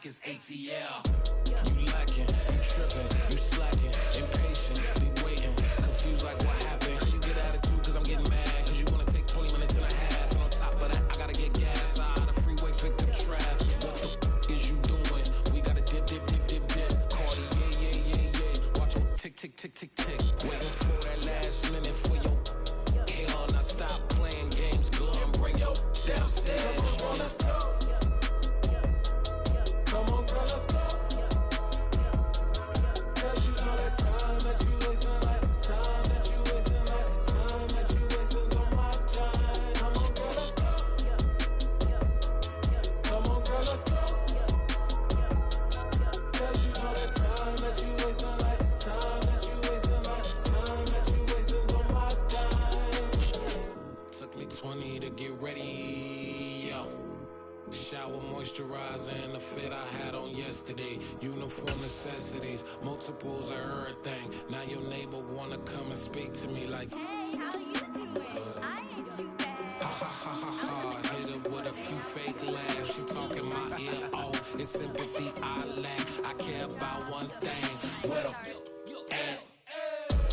it's ATL. You lacking, you tripping, you slacking, impatient, be waiting, confused like what happened. You get attitude cause I'm getting mad, cause you wanna take 20 minutes and a half. And on top of that, I gotta get gas. The freeway picked up traffic. What the is you doing? We gotta dip. Cardi, yeah. Watch it tick. Waiting for that last minute for your hell. Now stop playing games, go and bring your downstairs. Come on, let's go. Come on, girl, let's go. Cause you know that time that you wasting, like time that you wasting, like time that you wasting on my time. Come on, girl, let's go. Come on, girl, let's go. Cause you know that time that you wasting, like time that you wasting, like time that you wasting on my time. Took me 20 to get ready, yo. Shower, moisturizer, and the fit I had on yesterday. Uniform necessities, multiples of everything. Now your neighbor wanna come and speak to me like, hey, how you doing? I ain't too bad. ha. Hit her with a few fake laughs. She talking my ear off. It's sympathy I lack. I care about one thing. Well,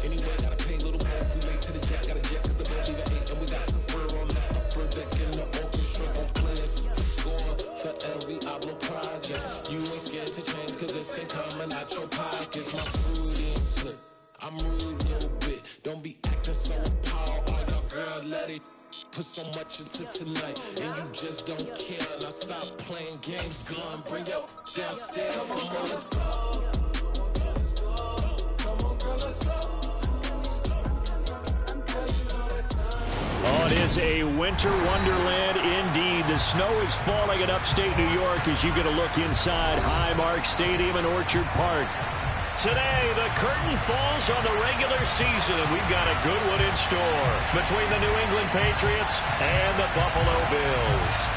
anyway, gotta pay a little more if we late to the jet. Got a jet cause the bill leave at 8. And we got some fur on that upper deck in the orchestra. Gon' play it score for every Ablo project. You ain't scared to change cause it's ain't coming out your pockets. My Freudian slip, I'm rude a little bit. Don't be acting so appalled. All your girl let it put so much into tonight. And you just don't care. Now stop playing games, gun. Bring your downstairs. Come on, girl, let's go. Come on, girl, let's go. Oh, it is a winter wonderland indeed. The snow is falling in upstate New York as you get a look inside Highmark Stadium in Orchard Park. Today, the curtain falls on the regular season, and we've got a good one in store between the New England Patriots and the Buffalo Bills.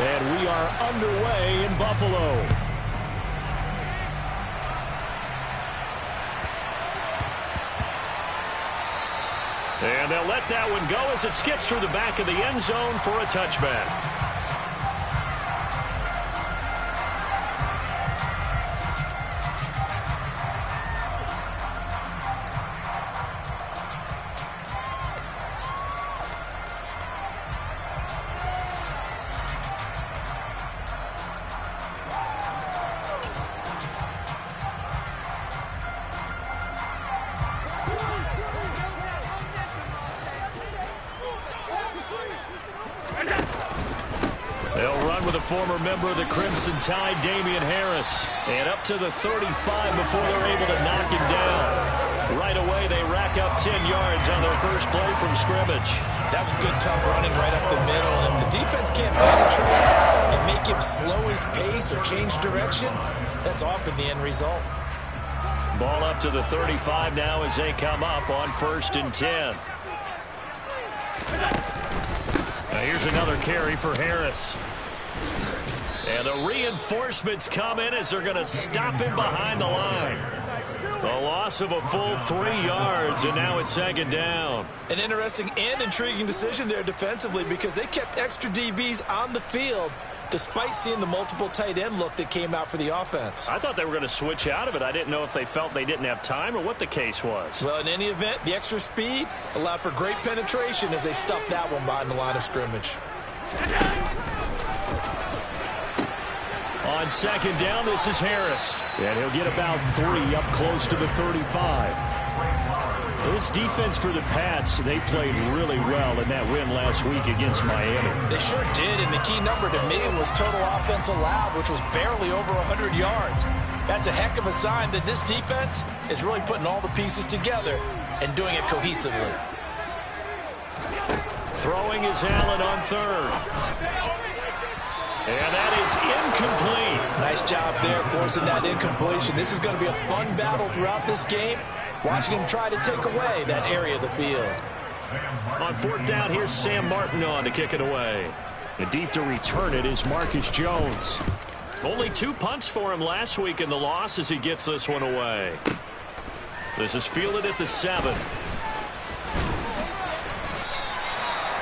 And we are underway in Buffalo. And they'll let that one go as it skips through the back of the end zone for a touchback. Former member of the Crimson Tide, Damian Harris. And up to the 35 before they're able to knock him down. Right away, they rack up 10 yards on their first play from scrimmage. That was good, tough running right up the middle. And if the defense can't penetrate and make him slow his pace or change direction, that's often the end result. Ball up to the 35 now as they come up on 1st and 10. Now here's another carry for Harris. And the reinforcements come in as they're going to stop him behind the line. A loss of a full 3 yards, and now it's 2nd down. An interesting and intriguing decision there defensively because they kept extra DBs on the field despite seeing the multiple tight end look that came out for the offense. I thought they were going to switch out of it. I didn't know if they felt they didn't have time or what the case was. Well, in any event, the extra speed allowed for great penetration as they stuffed that one behind the line of scrimmage. On 2nd down, this is Harris. And he'll get about 3 up close to the 35. This defense for the Pats, they played really well in that win last week against Miami. They sure did, and the key number to me was total offense allowed, which was barely over 100 yards. That's a heck of a sign that this defense is really putting all the pieces together and doing it cohesively. Throwing is Allen on 3rd. And that is incomplete. Nice job there forcing that incompletion. This is going to be a fun battle throughout this game. Watching him try to take away that area of the field. On 4th down, here's Sam Martin on to kick it away. And deep to return it is Marcus Jones. Only 2 punts for him last week in the loss as he gets this one away. This is fielded at the 7.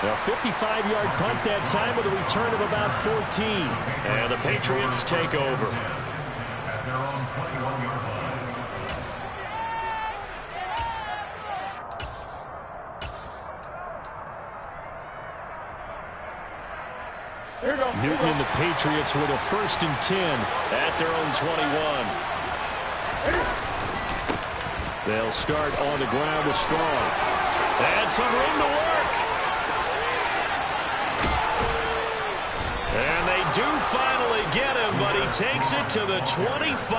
A 55-yard punt that time with a return of about 14. And the Patriots take over. At their own 21-yard line. Newton and the Patriots with a 1st and 10 at their own 21. They'll start on the ground with Strong. And some room to work. And they do finally get him, but he takes it to the 25.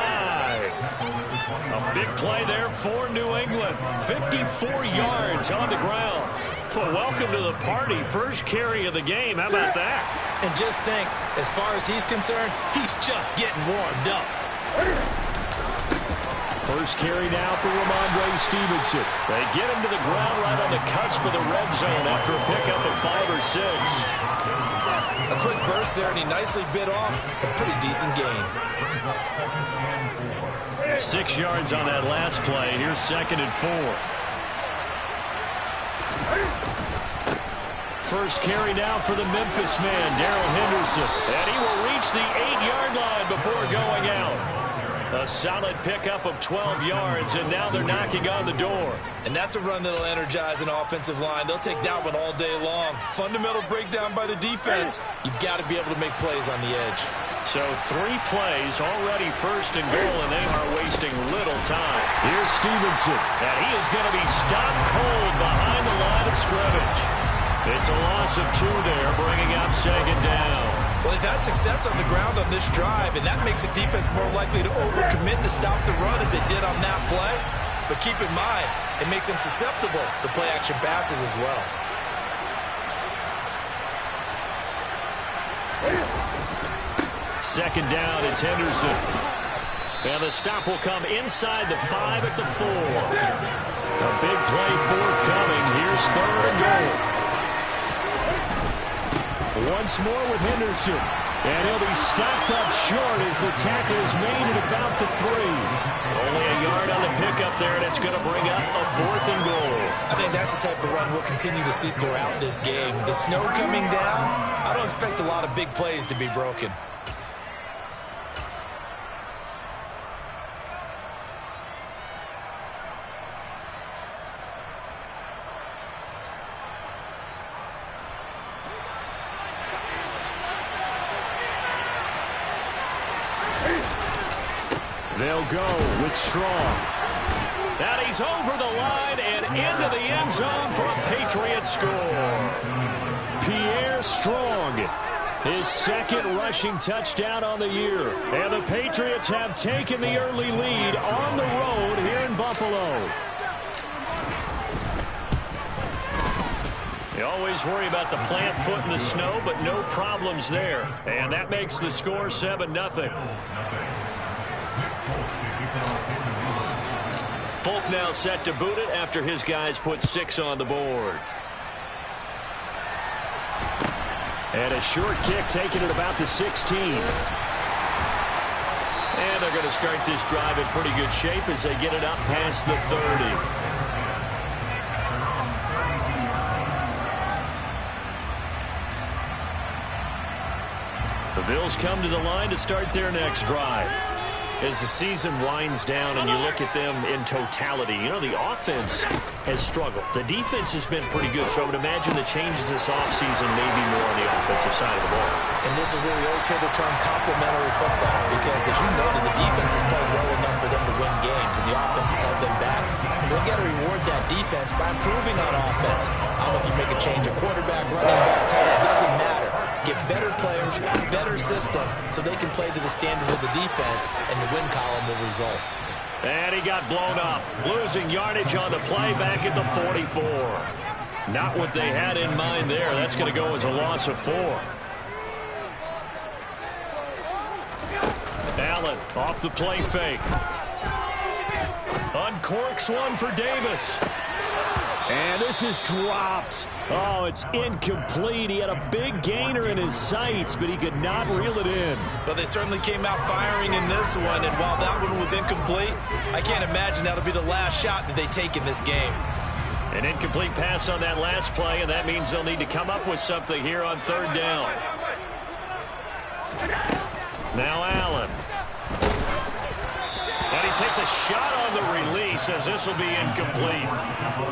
A big play there for New England. 54 yards on the ground. Well, welcome to the party. First carry of the game. How about that? And just think, as far as he's concerned, he's just getting warmed up. First carry now for Ramondre Stevenson. They get him to the ground right on the cusp of the red zone after a pickup of 5 or 6. A quick burst there, and he nicely bit off a pretty decent gain. 6 yards on that last play. Here's 2nd and 4. First carry now for the Memphis man, Darrell Henderson. And he will reach the 8-yard line before going out. A solid pickup of 12 yards, and now they're knocking on the door. And that's a run that'll energize an offensive line. They'll take that one all day long. Fundamental breakdown by the defense. You've got to be able to make plays on the edge. So 3 plays, already 1st and goal, and they are wasting little time. Here's Stevenson, and he is going to be stopped cold behind the line of scrimmage. It's a loss of 2 there, bringing up 2nd down. Well, they've had success on the ground on this drive, and that makes a defense more likely to overcommit to stop the run as they did on that play. But keep in mind, it makes them susceptible to play-action passes as well. Second down, it's Henderson. And the stop will come inside the 5 at the 4. A big play forthcoming. Here's 3rd and goal. Once more with Henderson. And he'll be stopped up short as the tackle is made at about the 3. Only a yard on the pickup there, and it's going to bring up a 4th and goal. I think that's the type of run we'll continue to see throughout this game. The snow coming down, I don't expect a lot of big plays to be broken. They'll go with Strong. And he's over the line and into the end zone for a Patriot score. Pierre Strong, his 2nd rushing touchdown on the year. And the Patriots have taken the early lead on the road here in Buffalo. You always worry about the plant foot in the snow, but no problems there. And that makes the score 7-0. Folk now set to boot it after his guys put 6 on the board. And a short kick taken at about the 16. And they're going to start this drive in pretty good shape as they get it up past the 30. The Bills come to the line to start their next drive. As the season winds down and you look at them in totality, you know, the offense has struggled. The defense has been pretty good, so I would imagine the changes this offseason may be more on the offensive side of the ball. And this is where we always hear the term complementary football, because as you noted, the defense has played well enough for them to win games, and the offense has held them back. So they've got to reward that defense by improving on offense. I don't know if you make a change, a quarterback, running back, tight end, it doesn't matter. Get better players, better system, so they can play to the standards of the defense, and the win column will result. And he got blown up, losing yardage on the play back at the 44. Not what they had in mind there. That's going to go as a loss of 4. Allen off the play fake. Uncorks one for Davis. And this is dropped. Oh, it's incomplete. He had a big gainer in his sights, but he could not reel it in. Well, they certainly came out firing in this one, and while that one was incomplete, I can't imagine that'll be the last shot that they take in this game. An incomplete pass on that last play, and that means they'll need to come up with something here on third down. Now Allen. And he takes a shot on the release as this will be incomplete.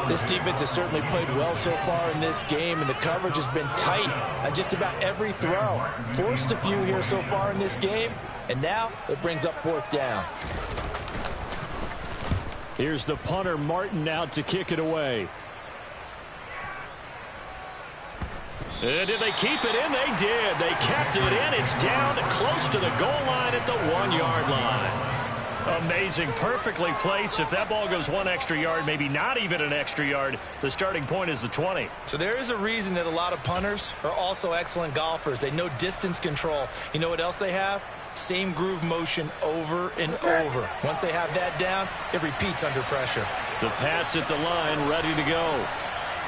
This defense has certainly played well so far in this game, and the coverage has been tight on just about every throw. Forced a few here so far in this game, and now it brings up fourth down. Here's the punter, Martin, out to kick it away. Did they keep it in? They did. They kept it in. It's down close to the goal line at the 1-yard line. Amazing, perfectly placed. If that ball goes one extra yard, maybe not even an extra yard, the starting point is the 20. So there is a reason that a lot of punters are also excellent golfers. They know distance control. You know what else they have? Same groove motion over and over. Once they have that down, it repeats under pressure. The Pats at the line, ready to go.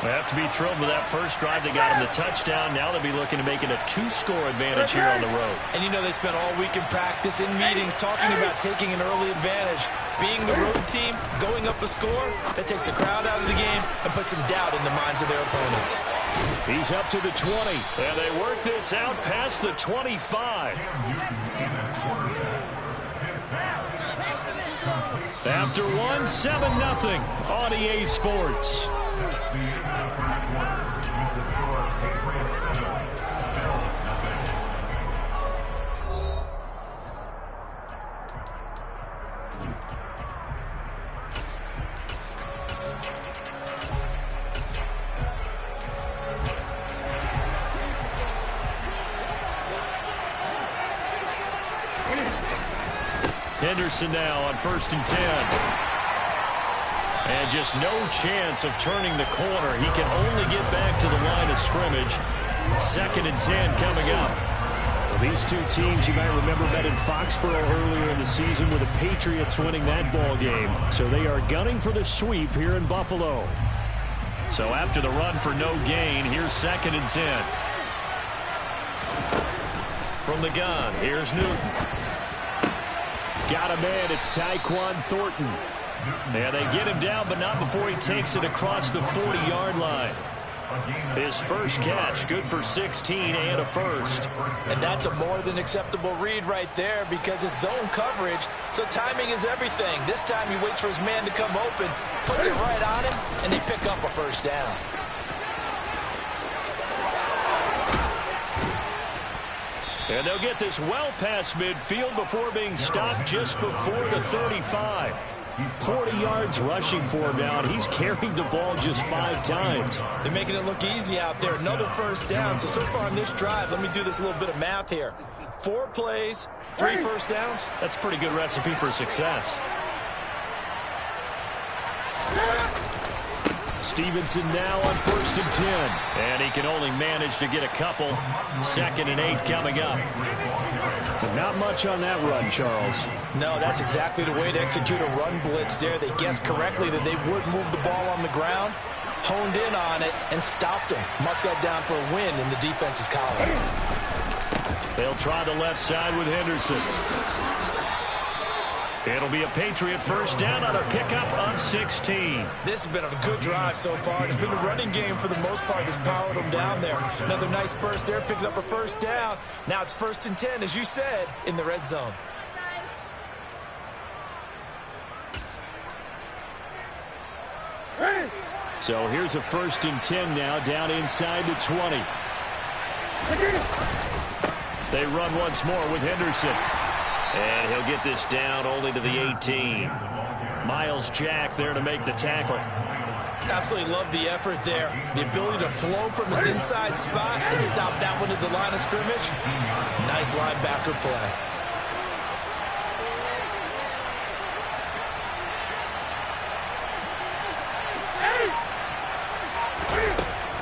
They have to be thrilled with that first drive. They got him the touchdown. Now they'll be looking to make it a 2-score advantage here on the road. And you know they spent all week in practice, in meetings, talking about taking an early advantage. Being the road team, going up a score, that takes the crowd out of the game and puts some doubt in the minds of their opponents. He's up to the 20, and they work this out past the 25. After one, 7-0 on EA Sports. Henderson now on 1st and 10. And just no chance of turning the corner. He can only get back to the line of scrimmage. 2nd and 10 coming up. Well, these two teams, you might remember, met in Foxborough earlier in the season with the Patriots winning that ball game. So they are gunning for the sweep here in Buffalo. So after the run for no gain, here's 2nd and 10. From the gun, here's Newton. Got a man, it's Tyquan Thornton. And they get him down, but not before he takes it across the 40-yard line. His first catch, good for 16 and a first. And that's a more than acceptable read right there because it's zone coverage, so timing is everything. This time he waits for his man to come open, puts it right on him, and they pick up a first down. And they'll get this well past midfield before being stopped just before the 35. 40 yards rushing for him now, and he's carried the ball just 5 times. They're making it look easy out there. Another first down. So far on this drive, let me do this little bit of math here. 4 plays, 3 first downs. That's a pretty good recipe for success. Stevenson now on 1st and 10. And he can only manage to get a couple. 2nd and 8 coming up. But not much on that run, Charles. No, that's exactly the way to execute a run blitz there. They guessed correctly that they would move the ball on the ground, honed in on it, and stopped them. Marked that down for a win in the defense's column. They'll try the left side with Henderson. It'll be a Patriot first down on a pickup of 16. This has been a good drive so far. It's been the running game for the most part that's powered them down there. Another nice burst there, picking up a first down. Now it's 1st and 10, as you said, in the red zone. So here's a 1st and 10 now, down inside the 20. They run once more with Henderson. And he'll get this down only to the 18. Miles Jack there to make the tackle. Absolutely love the effort there. The ability to flow from his inside spot and stop that one at the line of scrimmage. Nice linebacker play.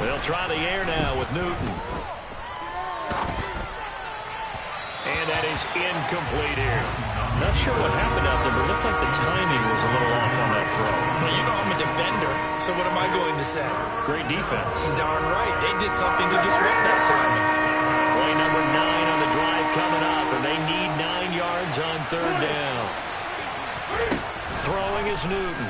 They'll try the air now with Newton. And that is incomplete here. Not sure what happened out there, but it looked like the timing was a little off on that throw. Well, you know I'm a defender, so what am I going to say? Great defense. Darn right. They did something to disrupt that timing. Play number 9 on the drive coming up, and they need 9 yards on third down. Throwing is Newton.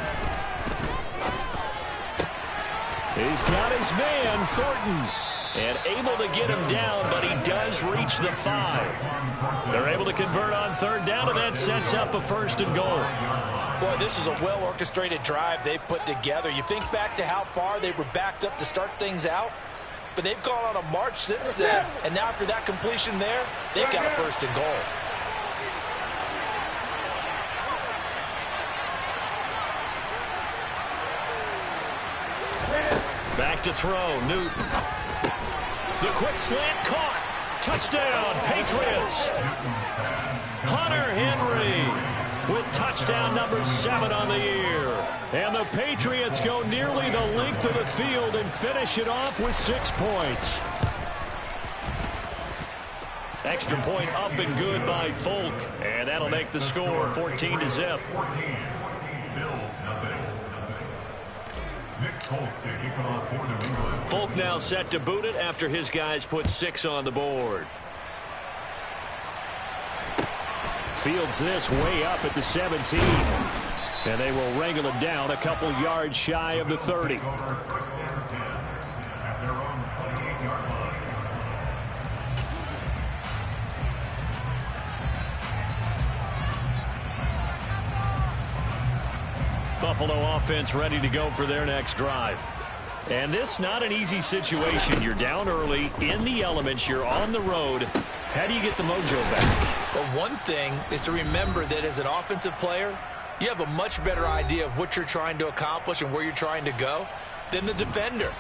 He's got his man, Thornton. And able to get him down, but he does reach the 5. They're able to convert on third down, and that sets up a 1st and goal. Boy, this is a well-orchestrated drive they've put together. You think back to how far they were backed up to start things out, but they've gone on a march since then. And now after that completion there, they've got a 1st and goal. Back to throw, Newton. The quick slant caught. Touchdown, Patriots. Hunter Henry with touchdown number 7 on the year. And the Patriots go nearly the length of the field and finish it off with 6 points. Extra point up and good by Folk. And that'll make the score 14-0. Folk now set to boot it after his guys put 6 on the board. Fields this way up at the 17. And they will wrangle him down a couple yards shy of the 30. Buffalo offense ready to go for their next drive. And this not an easy situation. You're down early, in the elements, you're on the road. How do you get the mojo back? Well, one thing is to remember that as an offensive player, you have a much better idea of what you're trying to accomplish and where you're trying to go than the defender.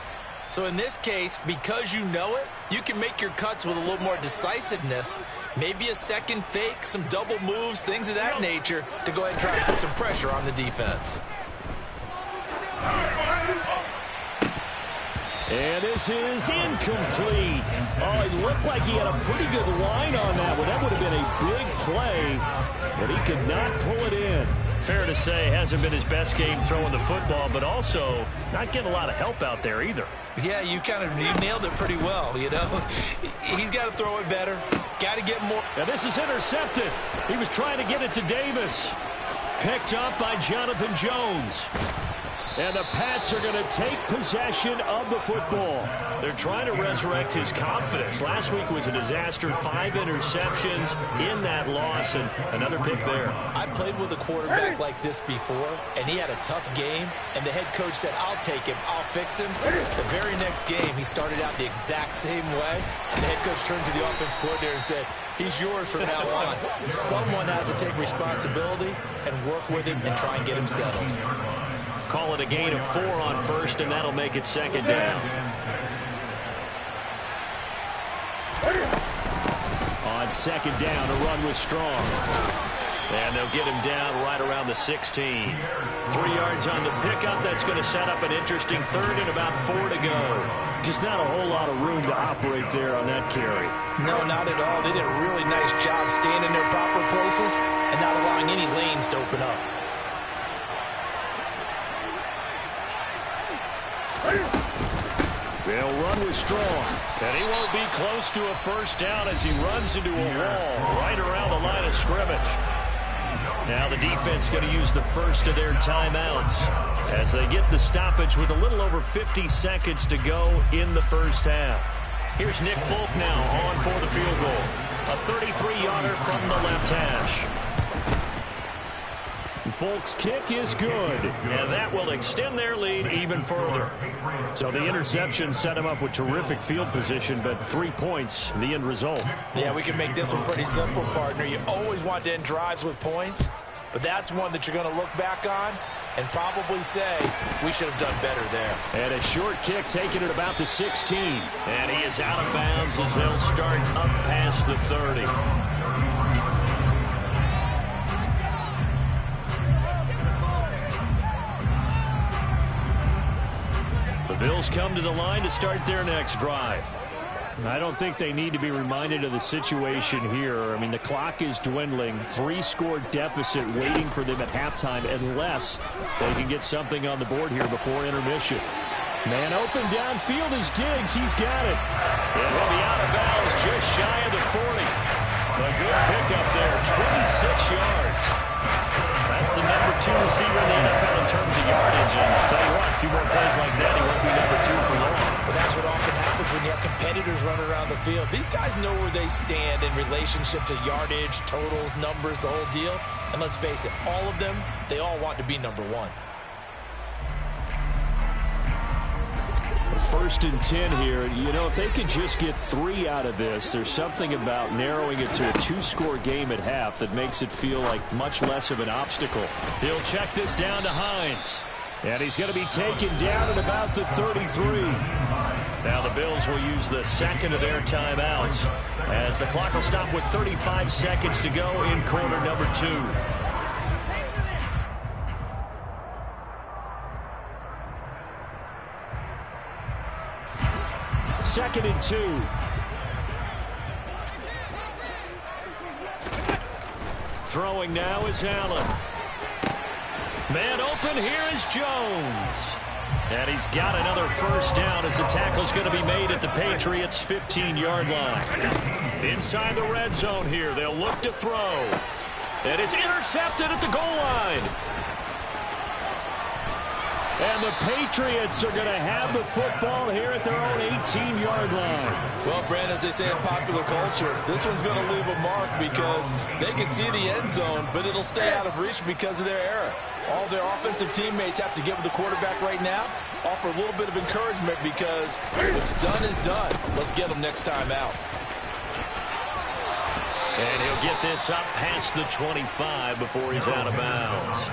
So in this case, because you know it, you can make your cuts with a little more decisiveness, maybe a second fake, some double moves, things of that nature, to go ahead and try and put some pressure on the defense. And this is incomplete. Oh, it looked like he had a pretty good line on that one. That would have been a big play, but he could not pull it in. Fair to say, hasn't been his best game throwing the football, but also not getting a lot of help out there either. Yeah, you nailed it pretty well, you know. He's got to throw it better. Got to get more. Now this is intercepted. He was trying to get it to Davis. Picked up by Jonathan Jones. And the Pats are going to take possession of the football. They're trying to resurrect his confidence. Last week was a disaster. 5 interceptions in that loss, and another pick there. I played with a quarterback like this before, and he had a tough game, and the head coach said, I'll take him, I'll fix him. The very next game, he started out the exact same way, and the head coach turned to the offense coordinator and said, he's yours from now on. Someone has to take responsibility and work with him and try and get him settled. Call it a gain of 4 on first, and that'll make it 2nd down. On 2nd down, a run was strong. And they'll get him down right around the 16. 3 yards on the pickup. That's going to set up an interesting 3rd and about 4 to go. Just not a whole lot of room to operate there on that carry. No, not at all. They did a really nice job staying in their proper places and not allowing any lanes to open up. They'll run with strong. And he won't be close to a 1st down as he runs into a wall right around the line of scrimmage. Now the defense going to use the first of their timeouts as they get the stoppage with a little over 50 seconds to go in the 1st half. Here's Nick Folk now on for the field goal. A 33-yarder from the left hash. Folk's kick is good, and that will extend their lead even further. So the interception set him up with terrific field position, but 3 points, the end result. Yeah, we can make this one pretty simple, partner. You always want to end drives with points, but that's one that you're going to look back on and probably say, we should have done better there. And a short kick taken at about the 16. And he is out of bounds as they'll start up past the 30. The Bills come to the line to start their next drive. I don't think they need to be reminded of the situation here. I mean, the clock is dwindling. 3-score deficit waiting for them at halftime unless they can get something on the board here before intermission. Man open downfield is Diggs. He's got it. And he'll be out of bounds just shy of the 40. A good pickup there, 26 yards. That's the number 2 receiver in the NFL in terms of yardage. And I'll tell you what, a few more plays like that, he won't be number 2 for long. Well, that's what often happens when you have competitors running around the field. These guys know where they stand in relationship to yardage, totals, numbers, the whole deal. And let's face it, all of them, they all want to be number 1. 1st and 10 here. You know, if they could just get 3 out of this, there's something about narrowing it to a 2-score game at half that makes it feel like much less of an obstacle. He'll check this down to Hines. And he's going to be taken down at about the 33. Now the Bills will use the second of their timeouts as the clock will stop with 35 seconds to go in quarter number 2. 2nd and 2. Throwing now is Allen. Man open, here is Jones. And he's got another first down as the tackle's going to be made at the Patriots' 15-yard line. Inside the red zone here, they'll look to throw. And it's intercepted at the goal line. And the Patriots are going to have the football here at their own 18-yard line. Well, Brandon, as they say in popular culture, this one's going to leave a mark because they can see the end zone, but it'll stay out of reach because of their error. All their offensive teammates have to give the quarterback right now, offer a little bit of encouragement because what's done is done. Let's get them next time out. And he'll get this up past the 25 before he's out of bounds.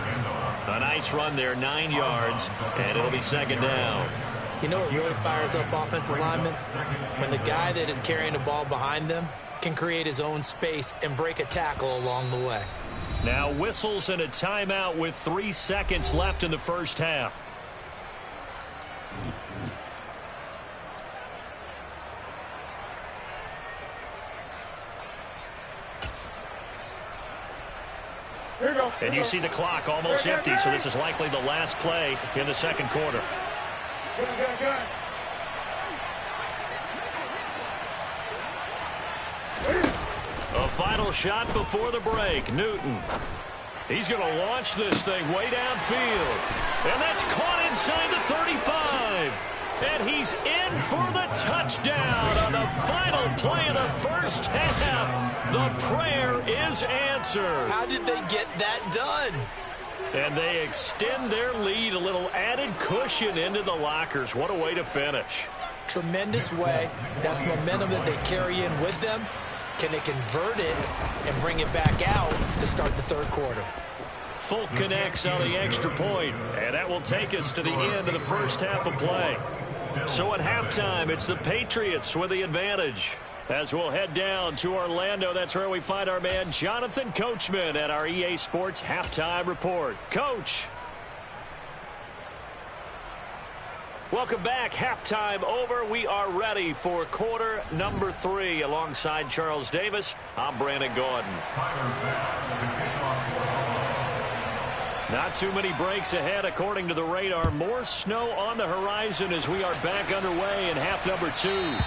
A nice run there, 9 yards, and it'll be 2nd down. You know what really fires up offensive linemen? When the guy that is carrying the ball behind them can create his own space and break a tackle along the way. Now whistles and a timeout with 3 seconds left in the first half. And you see the clock almost empty, so this is likely the last play in the second quarter. A final shot before the break. Newton. He's going to launch this thing way downfield. And that's caught inside the 35. And he's in for the touchdown on the final play of the first half. The prayer is answered. How did they get that done? And they extend their lead, a little added cushion into the lockers. What a way to finish. Tremendous way. That's momentum that they carry in with them. Can they convert it and bring it back out to start the third quarter? Fulk connects on the extra point, and that will take us to the end of the first half of play. So at halftime, it's the Patriots with the advantage. As we'll head down to Orlando, that's where we find our man Jonathan Coachman at our EA Sports Halftime Report. Coach. Welcome back. Halftime over. We are ready for quarter number 3. Alongside Charles Davis, I'm Brandon Gordon. Not too many breaks ahead according to the radar. More snow on the horizon as we are back underway in half number 2.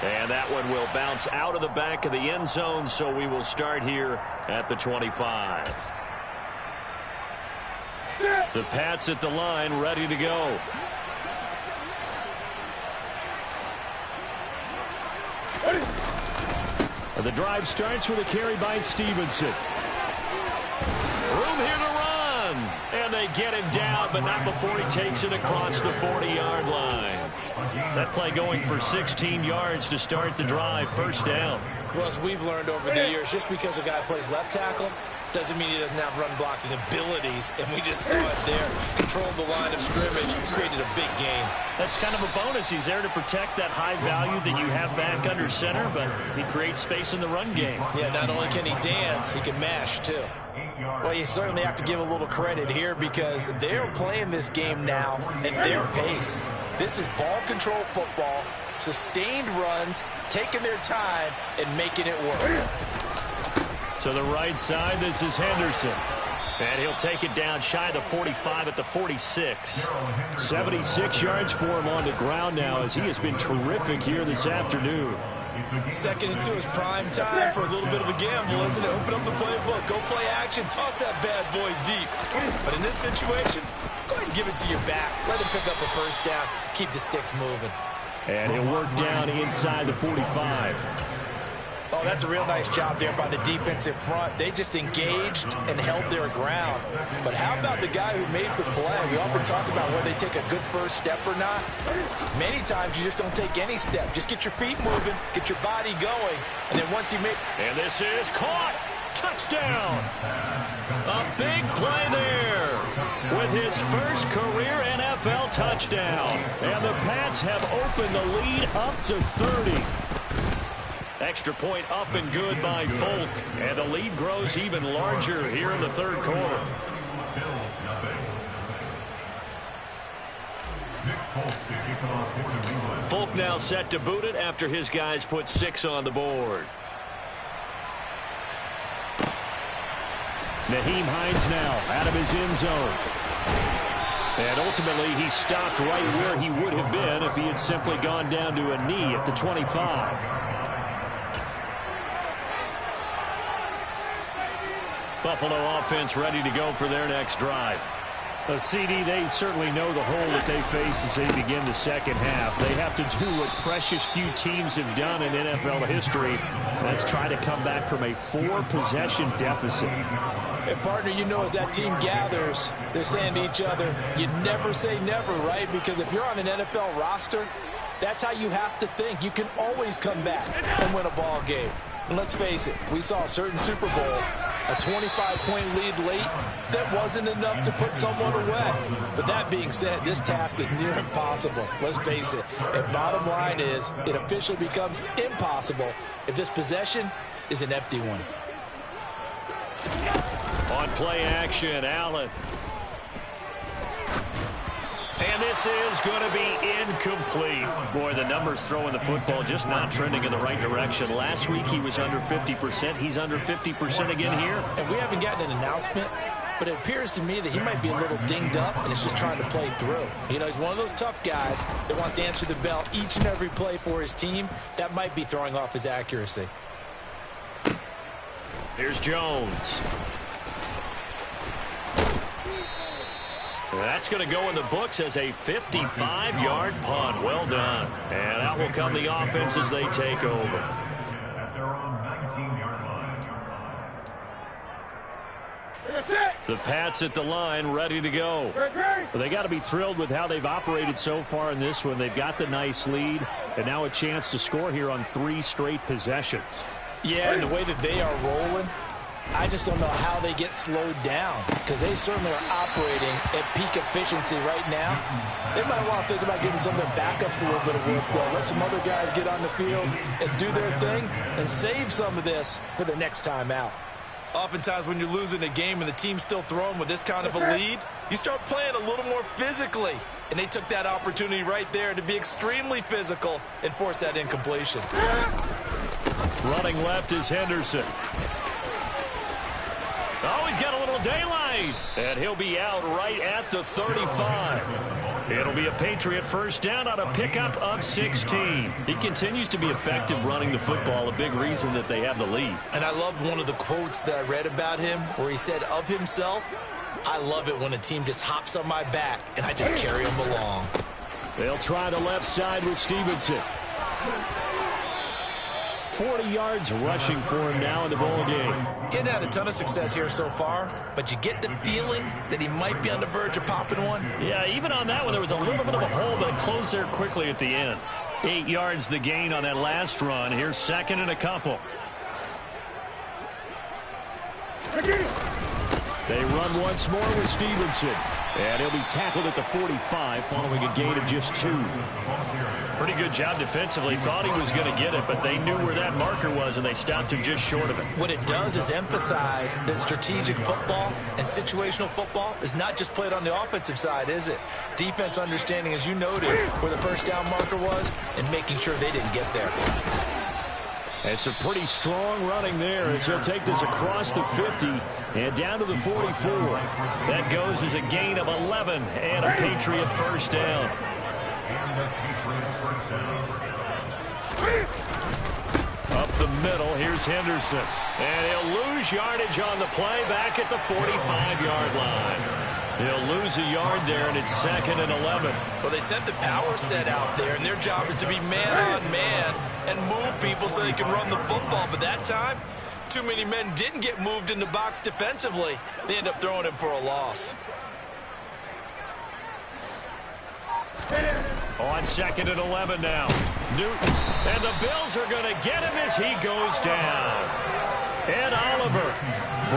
And that one will bounce out of the back of the end zone, so we will start here at the 25. The Pats at the line, ready to go. The drive starts with a carry by Stevenson. Room here to run. And they get him down, but not before he takes it across the 40-yard line. That play going for 16 yards to start the drive. First down. Well, as we've learned over the years, just because a guy plays left tackle doesn't mean he doesn't have run blocking abilities, and we just saw it there. Controlled the line of scrimmage, created a big gain. That's kind of a bonus. He's there to protect that high value that you have back under center, but he creates space in the run game. Yeah, not only can he dance, he can mash, too. Well, you certainly have to give a little credit here because they're playing this game now at their pace. This is ball control football. sustained runs, taking their time, and making it work. To the right side, this is Henderson. And he'll take it down shy of the 45 at the 46. 76 yards for him on the ground now as he has been terrific here this afternoon. Second and 2 is prime time for a little bit of a gamble, isn't it? Open up the playbook, go play action, toss that bad boy deep. But in this situation, go ahead and give it to your back. Let him pick up a first down, keep the sticks moving. And he'll work down inside the 45. Oh, that's a real nice job there by the defensive front. They just engaged and held their ground. But how about the guy who made the play? We often talk about whether they take a good first step or not. Many times you just don't take any step. Just get your feet moving, get your body going, and then once you make... And this is caught. Touchdown. A big play there with his first career NFL touchdown. And the Pats have opened the lead up to 30. Extra point up and good by Folk. And the lead grows even larger here in the third quarter. Folk now set to boot it after his guys put 6 on the board. Nyheim Hines now out of his end zone. And ultimately he stopped right where he would have been if he had simply gone down to a knee at the 25. Buffalo offense ready to go for their next drive. CD, they certainly know the hole that they face as they begin the second half. They have to do what precious few teams have done in NFL history. That's try to come back from a 4-possession deficit. And, partner, you know as that team gathers, they're saying to each other, you never say never, right? Because if you're on an NFL roster, that's how you have to think. You can always come back and win a ball game. And let's face it, we saw a certain Super Bowl, a 25-point lead late, that wasn't enough to put someone away. But that being said, this task is near impossible. Let's face it. And bottom line is, it officially becomes impossible if this possession is an empty one. On play action, Allen. And this is going to be incomplete. Boy, the numbers throwing the football just not trending in the right direction. Last week he was under 50%. He's under 50% again here. And we haven't gotten an announcement, but it appears to me that he might be a little dinged up and is just trying to play through. You know, he's one of those tough guys that wants to answer the bell each and every play for his team. That might be throwing off his accuracy. Here's Jones. That's going to go in the books as a 55-yard punt. Well done. And out will come the offense as they take over. At their own 19-yard line. The Pats at the line ready to go. Well, they got to be thrilled with how they've operated so far in this one. They've got the nice lead and now a chance to score here on 3 straight possessions. Yeah, and the way that they are rolling, I just don't know how they get slowed down because they certainly are operating at peak efficiency right now. They might want to think about giving some of their backups a little bit of work, though. Let some other guys get on the field and do their thing and save some of this for the next time out. Oftentimes when you're losing a game and the team's still throwing with this kind of a lead, you start playing a little more physically. And they took that opportunity right there to be extremely physical and force that incompletion. Running left is Henderson. Oh, he's got a little daylight. And he'll be out right at the 35. It'll be a Patriot first down on a pickup of 16. He continues to be effective running the football, a big reason that they have the lead. And I love one of the quotes that I read about him where he said of himself, I love it when a team just hops on my back and I just carry them along. They'll try the left side with Stevenson. 40 yards rushing for him now in the ball game. He hadn't had a ton of success here so far, but you get the feeling that he might be on the verge of popping one. Yeah, even on that one, there was a little bit of a hole, but it closed there quickly at the end. 8 yards the gain on that last run. Here's second and a couple. They run once more with Stevenson. And he'll be tackled at the 45 following a gain of just 2. Pretty good job defensively. Thought he was going to get it, but they knew where that marker was, and they stopped him just short of it. What it does is emphasize that strategic football and situational football is not just played on the offensive side, is it? Defense understanding, as you noted, where the first down marker was and making sure they didn't get there. It's a pretty strong running there as he'll take this across the 50 and down to the 44. That goes as a gain of 11 and a Patriot first down. Up the middle, here's Henderson. And he'll lose yardage on the play back at the 45-yard line. He'll lose a yard there, and it's 2nd and 11. Well, they sent the power set out there, and their job is to be man-on-man and move people so they can run the football. But that time, too many men didn't get moved in the box defensively. They end up throwing him for a loss. On 2nd and 11 now. Newton. And the Bills are going to get him as he goes down. Ed Oliver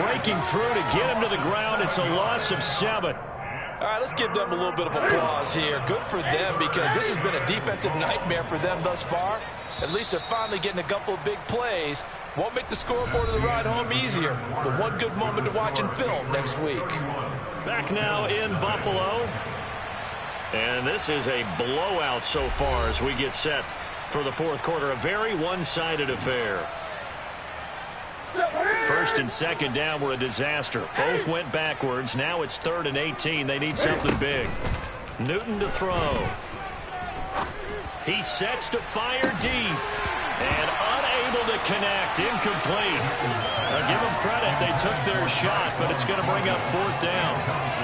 breaking through to get him to the ground. It's a loss of 7. All right, let's give them a little bit of applause here. Good for them, because this has been a defensive nightmare for them thus far. At least they're finally getting a couple of big plays. Won't make the scoreboard of the ride home easier, but one good moment to watch in film next week. Back now in Buffalo. And this is a blowout so far as we get set for the fourth quarter. A very one-sided affair. 1st and 2nd down were a disaster. Both went backwards. Now it's 3rd and 18. They need something big. Newton to throw. He sets to fire deep. And unable to connect. Incomplete. Now give them credit. They took their shot, but it's going to bring up 4th down.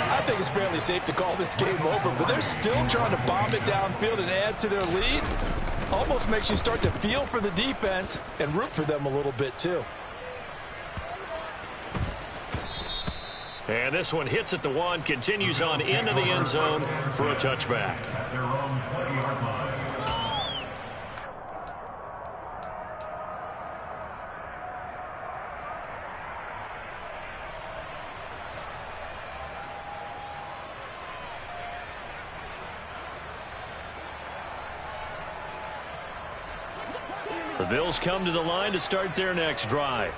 I think it's fairly safe to call this game over, but they're still trying to bomb it downfield and add to their lead. Almost makes you start to feel for the defense and root for them a little bit, too. And this one hits at the 1, continues on into the end zone for a touchback. At their own 20-yard line. The Bills come to the line to start their next drive.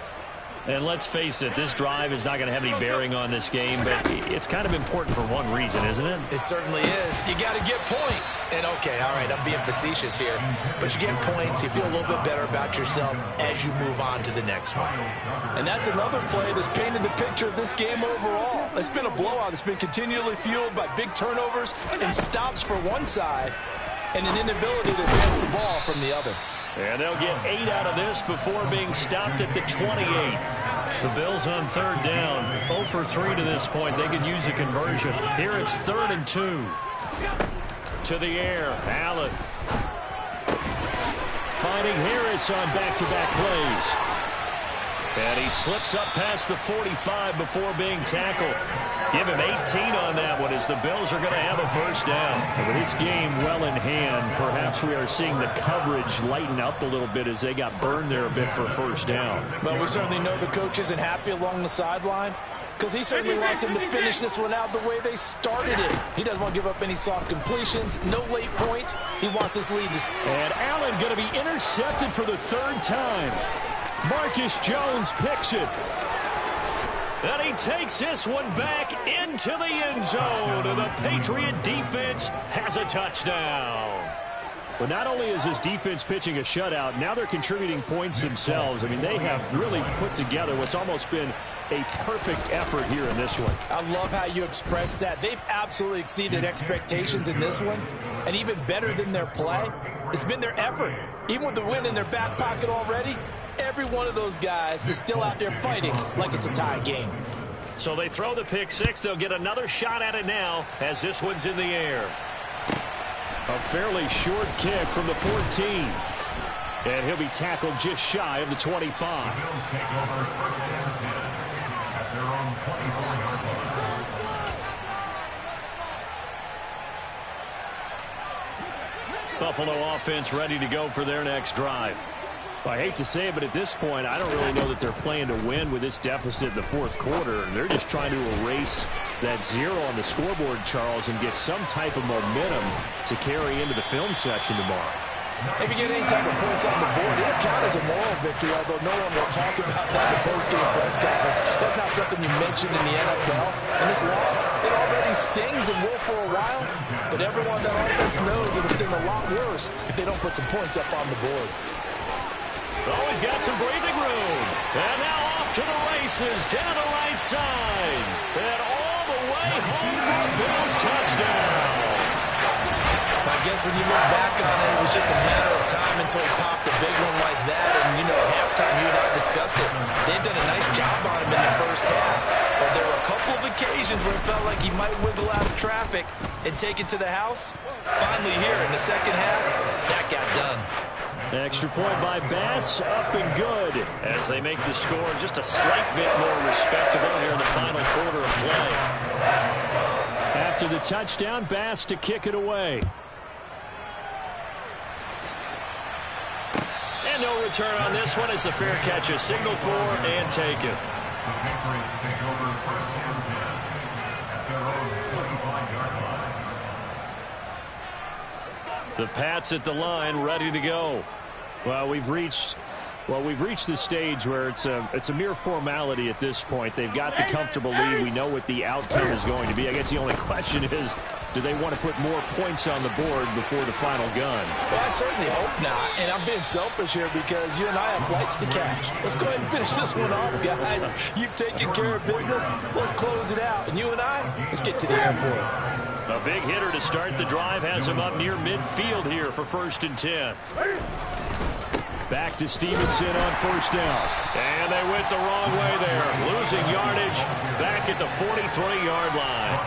And let's face it, this drive is not going to have any bearing on this game, but it's kind of important for one reason, isn't it? It certainly is. You got to get points. And, okay, all right, I'm being facetious here. But you get points, you feel a little bit better about yourself as you move on to the next one. And that's another play that's painted the picture of this game overall. It's been a blowout. It's been continually fueled by big turnovers and stops for one side and an inability to advance the ball from the other. And they'll get 8 out of this before being stopped at the 28. The Bills on 3rd down, 0 for 3 to this point. They could use a conversion. Here it's 3rd and 2. To the air, Allen. Finding Harris on back-to-back plays. And he slips up past the 45 before being tackled. Give him 18 on that one as the Bills are going to have a first down. And with this game well in hand, perhaps we are seeing the coverage lighten up a little bit as they got burned there a bit for a first down. Well, we certainly know the coach isn't happy along the sideline because he certainly wants them to finish this one out the way they started it. He doesn't want to give up any soft completions, no late points. He wants his lead to... And Allen going to be intercepted for the 3rd time. Marcus Jones picks it. And he takes this one back into the end zone. And the Patriot defense has a touchdown. But not only is this defense pitching a shutout, now they're contributing points themselves. I mean, they have really put together what's almost been a perfect effort here in this one. I love how you express that. They've absolutely exceeded expectations in this one. And even better than their play, it's been their effort. Even with the win in their back pocket already, every one of those guys is still out there fighting like it's a tie game. So they throw the pick 6. They'll get another shot at it now as this one's in the air. A fairly short kick from the 14. And he'll be tackled just shy of the 25. The Bills take over 1st and 10 at their own 24-yard line. Buffalo offense ready to go for their next drive. I hate to say it, but at this point, I don't really know that they're playing to win with this deficit in the fourth quarter. They're just trying to erase that 0 on the scoreboard, Charles, and get some type of momentum to carry into the film session tomorrow. If you get any type of points on the board, it'll count as a moral victory, although no one will talk about that in the post-game press conference. That's not something you mentioned in the NFL. And this loss, it already stings and will for a while, but everyone that offense knows it'll sting a lot worse if they don't put some points up on the board. Always got some breathing room. And now off to the races down the right side. And all the way home for a Bills touchdown. I guess when you look back on it, it was just a matter of time until he popped a big one like that. And, at halftime, you and I discussed it. They'd done a nice job on him in the first half. But there were a couple of occasions where it felt like he might wiggle out of traffic and take it to the house. Finally here in the second half, that got done. Extra point by Bass, up and good, as they make the score just a slight bit more respectable here in the final quarter of play. After the touchdown, Bass to kick it away. And no return on this one as the fair catch is signaled for and taken. The Patriots take over first and 10 at their own 45-yard line. The Pats at the line, ready to go. Well, we've reached the stage where it's a mere formality at this point. They've got the comfortable lead. We know what the outcome is going to be. I guess the only question is, do they want to put more points on the board before the final gun? Well, I certainly hope not. And I'm being selfish here because you and I have flights to catch. Let's go ahead and finish this one off, guys. You've taken care of business. Let's close it out. And you and I, let's get to the airport. A big hitter to start the drive has him up near midfield here for 1st and 10. Back to Stevenson on first down. And they went the wrong way there. Losing yardage back at the 43-yard line.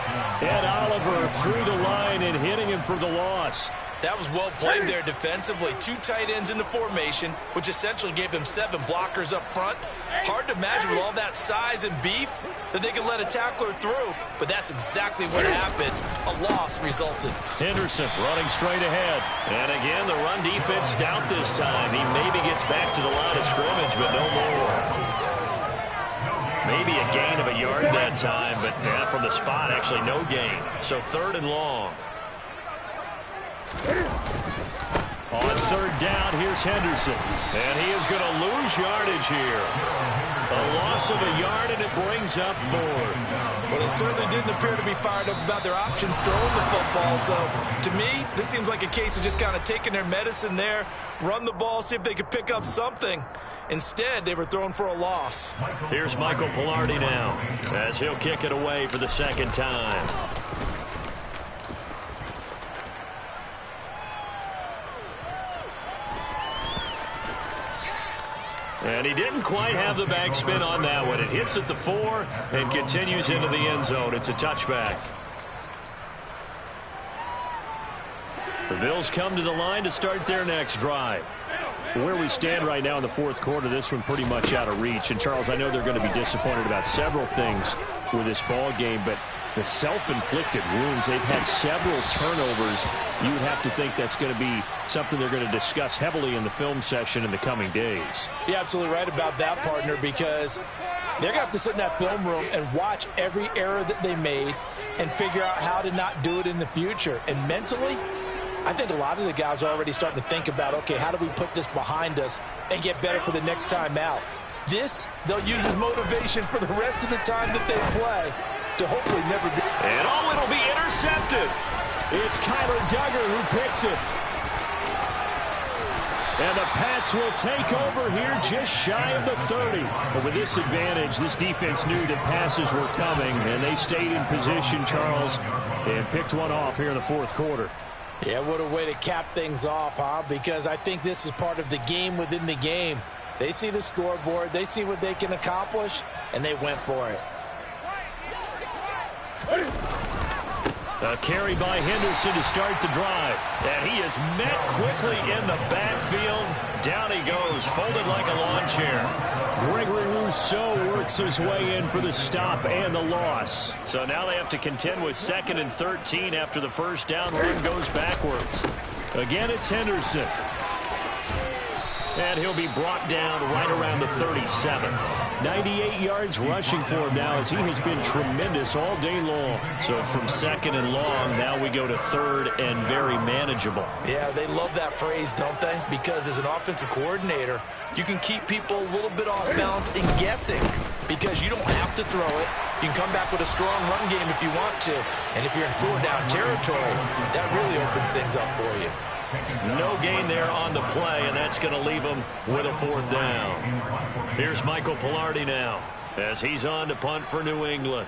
Ed Oliver through the line and hitting him for the loss. That was well played there defensively. 2 tight ends in the formation, which essentially gave them 7 blockers up front. Hard to imagine with all that size and beef that they could let a tackler through, but that's exactly what happened. A loss resulted. Henderson running straight ahead. And again, the run defense stout this time. He maybe gets back to the line of scrimmage, but no more. Maybe a gain of a yard that time, but from the spot, actually no gain. So 3rd and long. On 3rd down, here's Henderson. And he is going to lose yardage here. A loss of a yard, and it brings up 4th. Well, they certainly didn't appear to be fired up about their options throwing the football. So, to me, this seems like a case of just kind of taking their medicine there, run the ball, see if they could pick up something. Instead, they were thrown for a loss. Here's Michael Pilardi now, as he'll kick it away for the 2nd time. And he didn't quite have the backspin on that one. It hits at the 4 and continues into the end zone. It's a touchback. The Bills come to the line to start their next drive. Where we stand right now in the 4th quarter, this one pretty much out of reach. And, Charles, I know they're going to be disappointed about several things with this ball game, but the self-inflicted wounds, they've had several turnovers. You would have to think that's going to be something they're going to discuss heavily in the film session in the coming days. You're absolutely right about that, partner, because they're going to have to sit in that film room and watch every error that they made and figure out how to not do it in the future. And mentally, I think a lot of the guys are already starting to think about, okay, how do we put this behind us and get better for the next time out? This, they'll use as motivation for the rest of the time that they play to hopefully never be. And it'll be intercepted. It's Kyler Duggar who picks it. And the Pats will take over here just shy of the 30. But with this advantage, this defense knew that passes were coming, and they stayed in position, Charles, and picked one off here in the 4th quarter. Yeah, what a way to cap things off, huh? Because I think this is part of the game within the game. They see the scoreboard, they see what they can accomplish, and they went for it. A carry by Henderson to start the drive. And he is met quickly in the backfield. Down he goes, folded like a lawn chair. Gregory Rousseau works his way in for the stop and the loss. So now they have to contend with 2nd and 13 after the first down run goes backwards. Again, it's Henderson. And he'll be brought down right around the 37. 98 yards rushing for him now as he has been tremendous all day long. So from second and long, now we go to third and very manageable. Yeah, they love that phrase, don't they? Because as an offensive coordinator, you can keep people a little bit off balance and guessing because you don't have to throw it. You can come back with a strong run game if you want to. And if you're in four-down territory, that really opens things up for you. No gain there on the play, and that's going to leave him with a fourth down. Here's Michael Palardy now as he's on to punt for New England.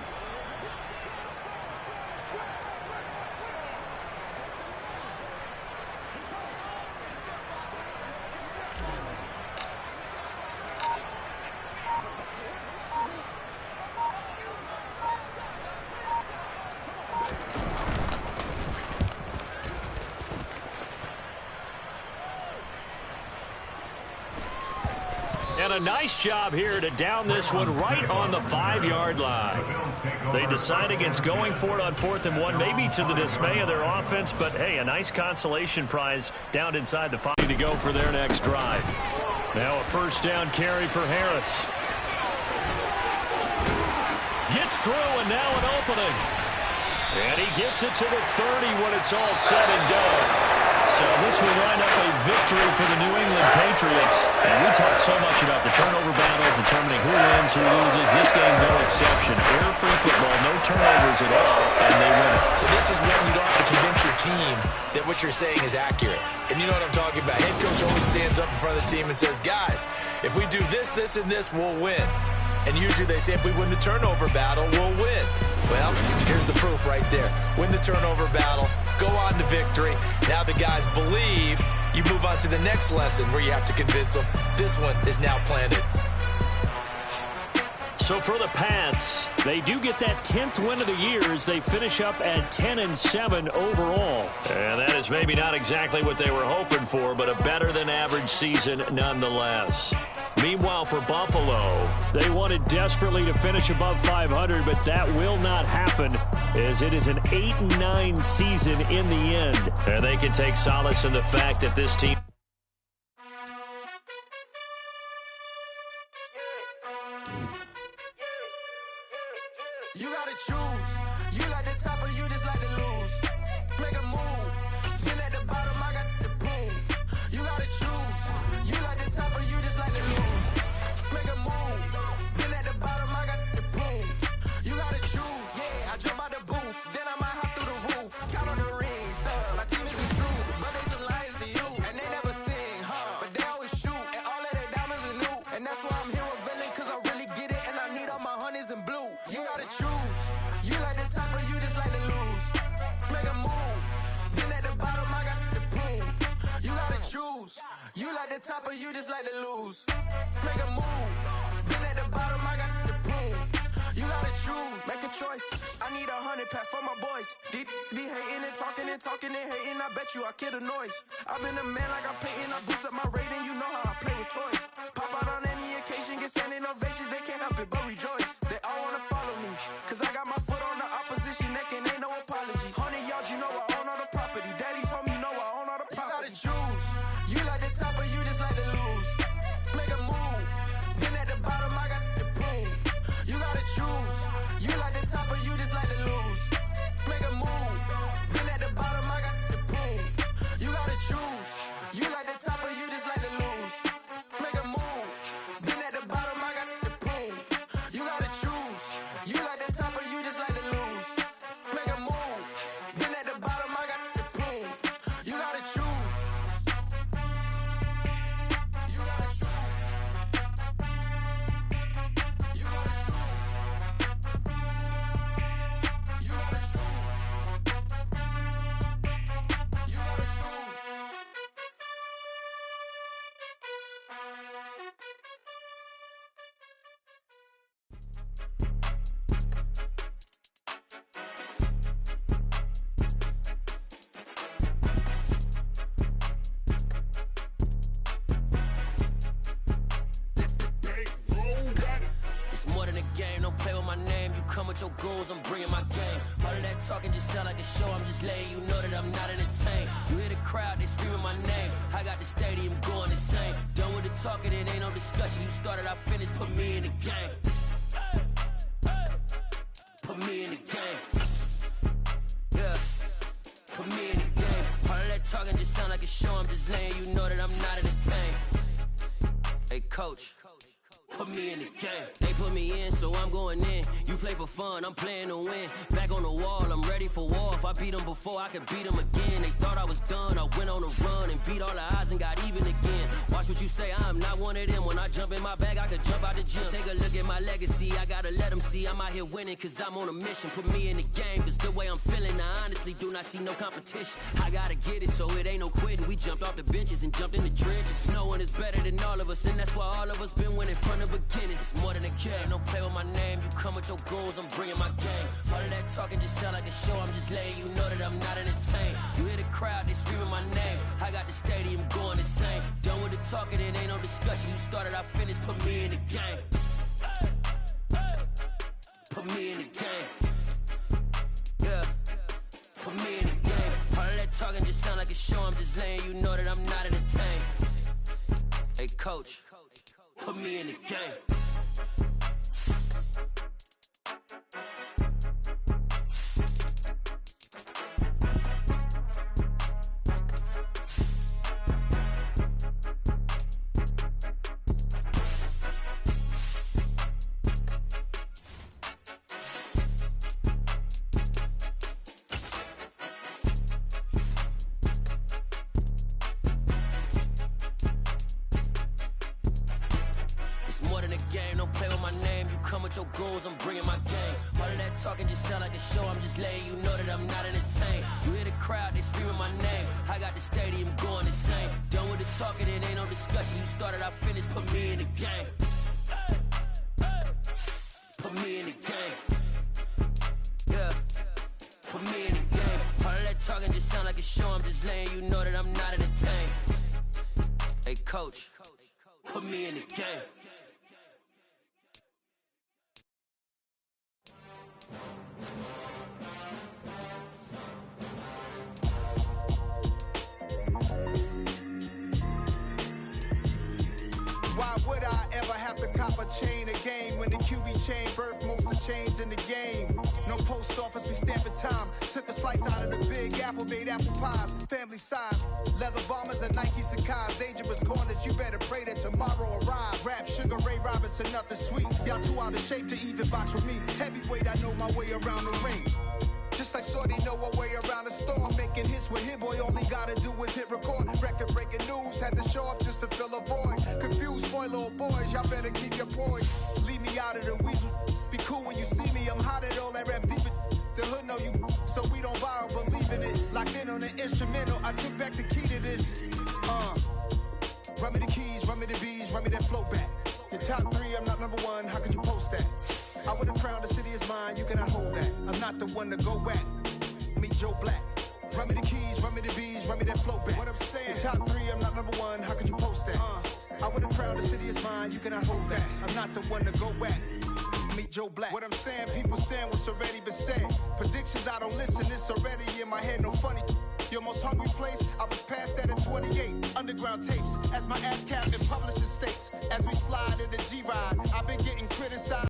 And a nice job here to down this one right on the 5-yard line. They decide against going for it on 4th and 1, maybe to the dismay of their offense, but hey, a nice consolation prize down inside the 5 to go for their next drive. Now a first down carry for Harris. Gets through, and now an opening. And he gets it to the 30 when it's all said and done. So this will line up a victory for the New England Patriots. And we talk so much about the turnover battle, determining who wins, who loses. This game, no exception. Error-free football, no turnovers at all, and they win it. So this is when you don't have to convince your team that what you're saying is accurate. And you know what I'm talking about. Head coach always stands up in front of the team and says, guys, if we do this, this, and this, we'll win. And usually they say if we win the turnover battle, we'll win. Well, here's the proof right there. Win the turnover battle, go on to victory. Now the guys believe. You move on to the next lesson where you have to convince them. This one is now planted. So for the Pats, they do get that 10th win of the year as they finish up at 10-7 overall. And that is maybe not exactly what they were hoping for, but a better than average season nonetheless. Meanwhile, for Buffalo, they wanted desperately to finish above 500, but that will not happen as it is an 8-9 season in the end. And they can take solace in the fact that this team... You gotta choose. You like the top or you just like to lose. Make a move. Been at the bottom, I got the boom. You gotta choose. You like the top or you just like to lose. Make a move. Been at the bottom, I got the boom. You gotta choose. Yeah, I jump out the booth. Then I might hop through the roof. Count on the rings, stuff. My team isn't true, but they some liars to you. And they never sing, but they always shoot. And all of their diamonds are new. And that's why I'm here with villain, cause I really get it. And I need all my honeys in blue. You gotta choose. You like the top or you just like to lose. Make a move. Been at the bottom, I got the boom. You gotta choose. You like the top or you just like to lose. Make a move. Been at the bottom, I got the boom. You gotta choose. Make a choice. I need 100 pack for my boys. Be hating and talking and hating. I bet you I kill the noise. I've been a man like I'm Peyton. I boost up my rating. You know how I play with toys. Pop out on any occasion, get standing ovations. They can't help it but rejoice. They all wanna follow me, cause I got my foot on the opposition neck and ain't no apologies. 100 yards, you know I own all the property. Daddy's home, you know I own all the property. You gotta choose. You like the top or you just like to lose. Make a move. Been at the bottom, I got the boom. You gotta choose. You like the top or you just like to lose. Make a move. Been at the bottom, I got the boom. You gotta choose. You like the top or you just like to lose. Make a move. Been at the bottom, I got the boom. You gotta choose. You like the top or you just like to lose. Make game, don't play with my name. You come with your goons, I'm bringing my game. All of that talking just sound like a show, I'm just letting you know that I'm not entertained. You hear the crowd, they screaming my name. I got the stadium going insane. Done with the talking, it ain't no discussion. You started, I finished, put me in the game. Put me in the game. Yeah, put me in the game. All of that talking just sound like a show, I'm just letting you know that I'm not entertained. Hey coach, put me in the game. They put me in, so I'm going in. You play for fun, I'm playing to win. Back on the wall, I'm ready for war. If I beat them before, I could beat them again. They thought I was done, I went on a run and beat all the odds and got even again. Watch what you say, I'm not one of them. When I jump in my bag, I could jump out the gym. Take a look at my legacy, I gotta let them see I'm out here winning, cause I'm on a mission. Put me in the game, cause the way I'm feeling, I honestly do not see no competition. I gotta get it, so it ain't no quitting. We jumped off the benches and jumped in the trenches. No one is better than all of us, and that's why all of us been winning from the beginning. It's more than a game, don't play with my name. You come with your goons, I'm bringing my game. All of that talking just sound like a show, I'm just letting you know that I'm not entertained. You hear the crowd, they screaming my name. I got the stadium going insane. Done with the talking, it ain't no discussion. You started, I finished, put me in the game. Put me in the game. Yeah, put me in the game. All of that talking just sound like a show, I'm just letting you know that I'm not entertained. Hey coach, put me in the game. Your goals, I'm bringing my game. All of that talking just sound like a show, I'm just letting you know that I'm not entertained. You hear the crowd, they screaming my name. I got the stadium going insane. Done with the talking, it ain't no discussion. You started, I finished, put me in the game. Put me in the game. Yeah, put me in the game. All of that talking just sound like a show, I'm just letting you know that I'm not entertained. Hey coach, put me in the game. Why would I ever have to cop a chain again when the QB chain birthed most of chains in the game? No post office, we stamping time. Took a slice out of the big apple, made apple pies, family size. Leather bombers and Nike Sacai's. Dangerous corners, you better pray that tomorrow arrives. Rap, Sugar Ray Robinson, nothing sweet. Y'all too out of shape to even box with me. Heavyweight, I know my way around the ring. Just like Shorty know her way around the storm. Making hits with Hit Boy, all he gotta do is hit record. Record breaking news, had to show up just to fill a void. Confused, spoiled little boys, y'all better keep your poise. Leave me out of the weasel. Be cool when you see me, I'm hot at all that rap deep. The hood know you, so we don't borrow, believe in it. Locked in on the instrumental, I took back the key to this. Run me the keys, run me the bees, run me that flow back. Your top three, I'm not number one, how could you post that? I would've crowned the city is mine, you cannot hold that. I'm not the one to go back. Meet Joe Black. Run me the keys, run me the bees, run me that flow back. What I'm saying, your top three, I'm not number one, how could you post that? I would've crowned the city is mine, you cannot hold that. I'm not the one to go back. Meet Joe Black. What I'm saying, people saying what's already been said. Predictions, I don't listen, it's already in my head, no funny. Your most hungry place, I was past that at 28. Underground tapes, as my ass captain publishing states. As we slide in the G-Ride, I've been getting criticized.